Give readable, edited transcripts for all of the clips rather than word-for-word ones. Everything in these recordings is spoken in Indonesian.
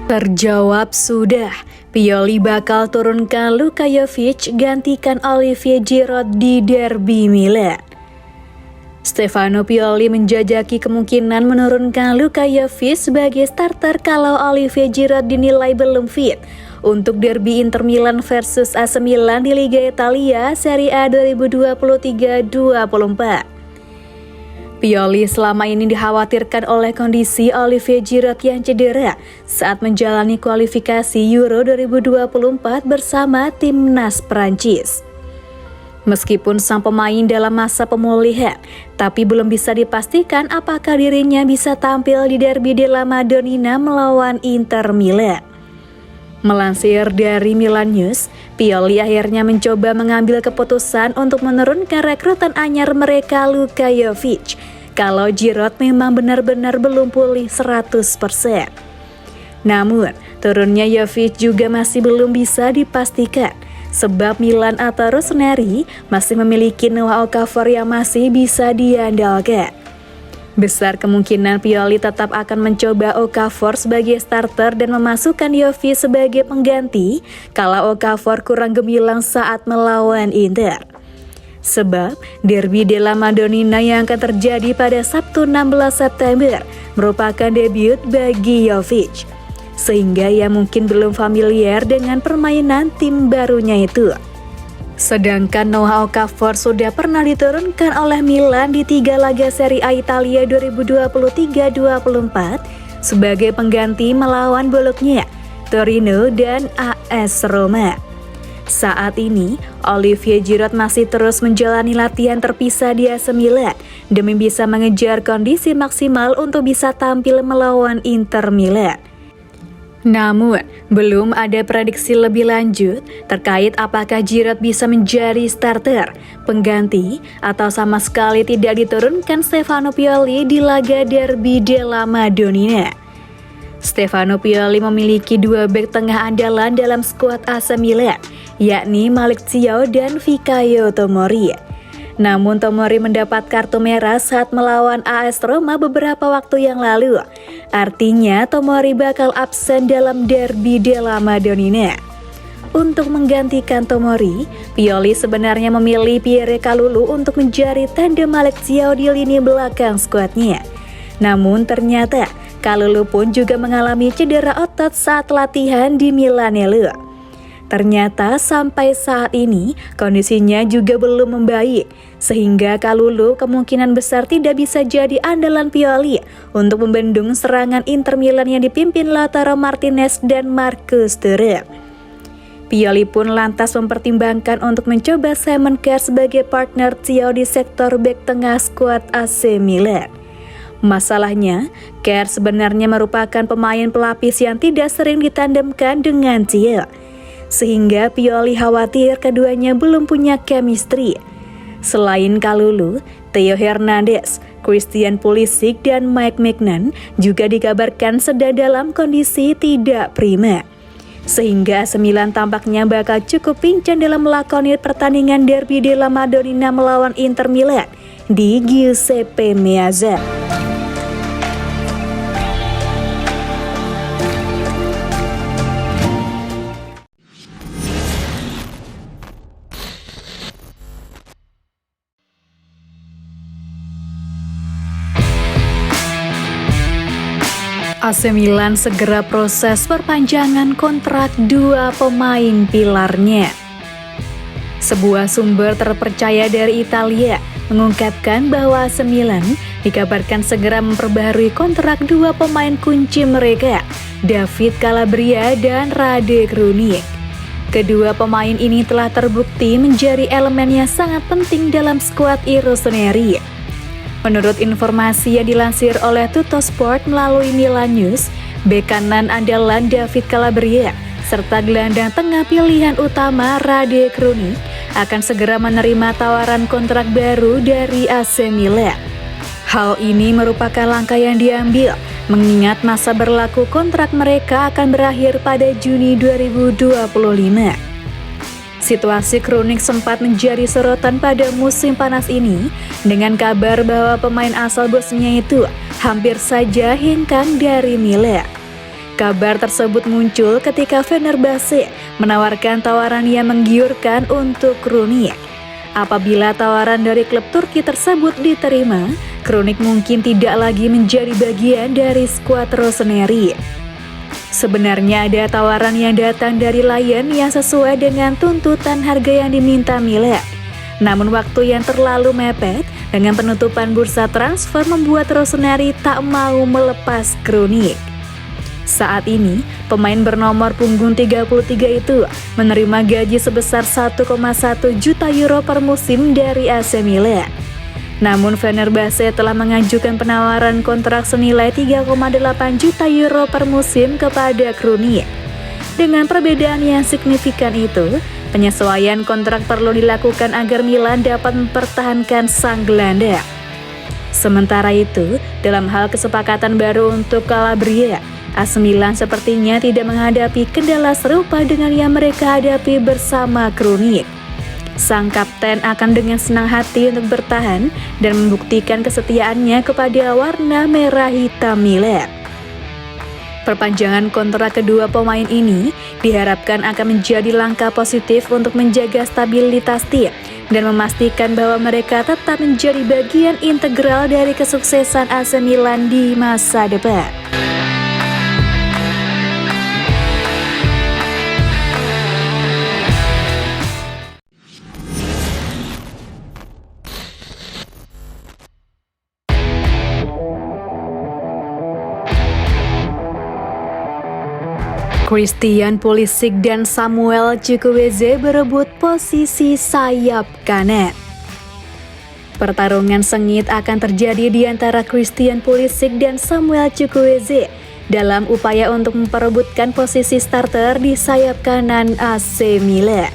Terjawab sudah, Pioli bakal turunkan Luka Jovic gantikan Olivier Giroud di derby Milan. Stefano Pioli menjajaki kemungkinan menurunkan Luka Jovic sebagai starter kalau Olivier Giroud dinilai belum fit untuk derby Inter Milan versus AC Milan di Liga Italia Serie A 2023-24. Pioli selama ini dikhawatirkan oleh kondisi Olivier Giroud yang cedera saat menjalani kualifikasi Euro 2024 bersama timnas Prancis. Meskipun sang pemain dalam masa pemulihan, tapi belum bisa dipastikan apakah dirinya bisa tampil di derby della Madonnina melawan Inter Milan. Melansir dari Milan News, Pioli akhirnya mencoba mengambil keputusan untuk menurunkan rekrutan anyar mereka Luka Jovic kalau Giroud memang benar-benar belum pulih 100%. Namun, turunnya Jovic juga masih belum bisa dipastikan sebab Milan atau Rossoneri masih memiliki Noah Okafor yang masih bisa diandalkan. Besar kemungkinan Pioli tetap akan mencoba Okafor sebagai starter dan memasukkan Jovic sebagai pengganti kalau Okafor kurang gemilang saat melawan Inter. Sebab derby della Madonnina yang akan terjadi pada Sabtu 16 September merupakan debut bagi Jovic, sehingga ia mungkin belum familiar dengan permainan tim barunya itu. Sedangkan Noah Okafor sudah pernah diturunkan oleh Milan di 3 laga Serie A Italia 2023-24 sebagai pengganti melawan Bologna, Torino, dan AS Roma. Saat ini, Olivier Giroud masih terus menjalani latihan terpisah di AC Milan demi bisa mengejar kondisi maksimal untuk bisa tampil melawan Inter Milan. Namun, belum ada prediksi lebih lanjut terkait apakah Giroud bisa menjadi starter, pengganti, atau sama sekali tidak diturunkan Stefano Pioli di laga derby della Madonnina. Stefano Pioli memiliki 2 bek tengah andalan dalam skuad AC Milan, yakni Malick Thiaw dan Fikayo Tomori. Namun Tomori mendapat kartu merah saat melawan AS Roma beberapa waktu yang lalu. Artinya Tomori bakal absen dalam derby della Madonnina. Untuk menggantikan Tomori, Pioli sebenarnya memilih Pierre Kalulu untuk menjadi tandem Malick Thiaw di lini belakang skuadnya. Namun ternyata Kalulu pun juga mengalami cedera otot saat latihan di Milanello. Ternyata sampai saat ini kondisinya juga belum membaik, sehingga Kalulu kemungkinan besar tidak bisa jadi andalan Pioli untuk membendung serangan Inter Milan yang dipimpin Lautaro Martinez dan Marcus Thuram. Pioli pun lantas mempertimbangkan untuk mencoba Simon Kjaer sebagai partner Thiaw di sektor bek tengah skuad AC Milan. Masalahnya, Kjaer sebenarnya merupakan pemain pelapis yang tidak sering ditandemkan dengan Thiaw, sehingga Pioli khawatir keduanya belum punya chemistry. Selain Kalulu, Theo Hernandez, Christian Pulisic, dan Mike Maignan juga dikabarkan sedang dalam kondisi tidak prima. Sehingga AC Milan tampaknya bakal cukup pincang dalam melakoni pertandingan derby della Madonnina melawan Inter Milan di Giuseppe Meazza. AC Milan segera proses perpanjangan kontrak 2 pemain pilarnya. Sebuah sumber terpercaya dari Italia mengungkapkan bahwa AC Milan dikabarkan segera memperbaharui kontrak 2 pemain kunci mereka, David Calabria dan Rade Krunic. Kedua pemain ini telah terbukti menjadi elemen yang sangat penting dalam skuad Rossoneri. Menurut informasi yang dilansir oleh Tuttosport melalui Milan News, bek kanan andalan David Calabria serta gelandang tengah pilihan utama Rade Krunic akan segera menerima tawaran kontrak baru dari AC Milan. Hal ini merupakan langkah yang diambil mengingat masa berlaku kontrak mereka akan berakhir pada Juni 2025. Situasi Krunic sempat menjadi sorotan pada musim panas ini dengan kabar bahwa pemain asal Bosnia itu hampir saja hengkang dari Milan. Kabar tersebut muncul ketika Fenerbahce menawarkan tawaran yang menggiurkan untuk Krunic. Apabila tawaran dari klub Turki tersebut diterima, Krunic mungkin tidak lagi menjadi bagian dari skuad Rossoneri. Sebenarnya ada tawaran yang datang dari Lyon yang sesuai dengan tuntutan harga yang diminta Milan. Namun waktu yang terlalu mepet dengan penutupan bursa transfer membuat Rossoneri tak mau melepas Krunic. Saat ini, pemain bernomor punggung 33 itu menerima gaji sebesar 1,1 juta euro per musim dari AC Milan. Namun Fenerbahce telah mengajukan penawaran kontrak senilai 3,8 juta euro per musim kepada Krunic. Dengan perbedaan yang signifikan itu, penyesuaian kontrak perlu dilakukan agar Milan dapat mempertahankan sang gelandang. Sementara itu, dalam hal kesepakatan baru untuk Calabria, AC Milan sepertinya tidak menghadapi kendala serupa dengan yang mereka hadapi bersama Krunic. Sang kapten akan dengan senang hati untuk bertahan dan membuktikan kesetiaannya kepada warna merah hitam Milan. Perpanjangan kontrak kedua pemain ini diharapkan akan menjadi langkah positif untuk menjaga stabilitas tim dan memastikan bahwa mereka tetap menjadi bagian integral dari kesuksesan AC Milan di masa depan. Christian Pulisic dan Samuel Chukwueze berebut posisi sayap kanan. Pertarungan sengit akan terjadi di antara Christian Pulisic dan Samuel Chukwueze dalam upaya untuk memperebutkan posisi starter di sayap kanan AC Milan.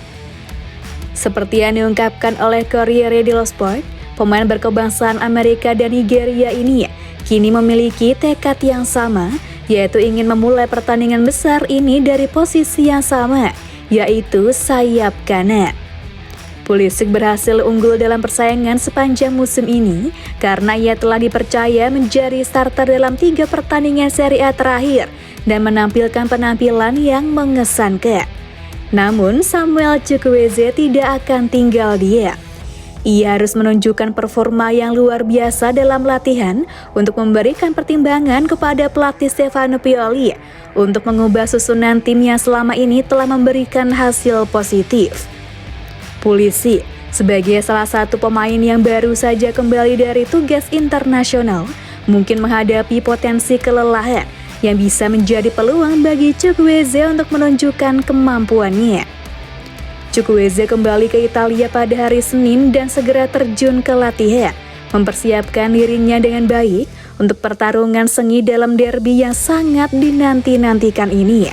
Seperti yang diungkapkan oleh Corriere dello Sport, pemain berkebangsaan Amerika dan Nigeria ini kini memiliki tekad yang sama, yaitu ingin memulai pertandingan besar ini dari posisi yang sama, yaitu sayap kanan. Pulisic berhasil unggul dalam persaingan sepanjang musim ini karena ia telah dipercaya menjadi starter dalam 3 pertandingan Serie A terakhir dan menampilkan penampilan yang mengesankan. Namun Samuel Chukwueze tidak akan tinggal diam. Ia harus menunjukkan performa yang luar biasa dalam latihan untuk memberikan pertimbangan kepada pelatih Stefano Pioli untuk mengubah susunan tim yang selama ini telah memberikan hasil positif. Pulisic sebagai salah satu pemain yang baru saja kembali dari tugas internasional mungkin menghadapi potensi kelelahan yang bisa menjadi peluang bagi Chukwueze untuk menunjukkan kemampuannya. Chukwueze kembali ke Italia pada hari Senin dan segera terjun ke latihan, mempersiapkan dirinya dengan baik untuk pertarungan sengit dalam derby yang sangat dinanti-nantikan ini.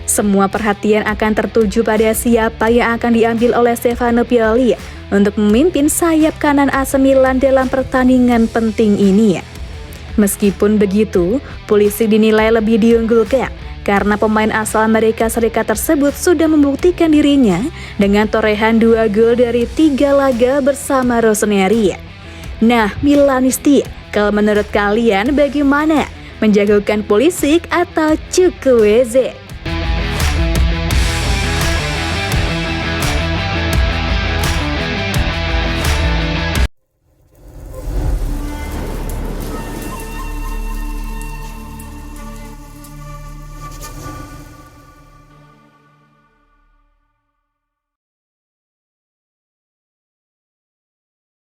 Semua perhatian akan tertuju pada siapa yang akan diambil oleh Stefano Pioli untuk memimpin sayap kanan AC Milan dalam pertandingan penting ini. Meskipun begitu, Pulisic dinilai lebih diunggulkan karena pemain asal Amerika Serikat tersebut sudah membuktikan dirinya dengan torehan 2 gol dari 3 laga bersama Rossoneri. Nah, Milanisti, kalau menurut kalian bagaimana? Menjagokan Pulisic atau Chukwueze?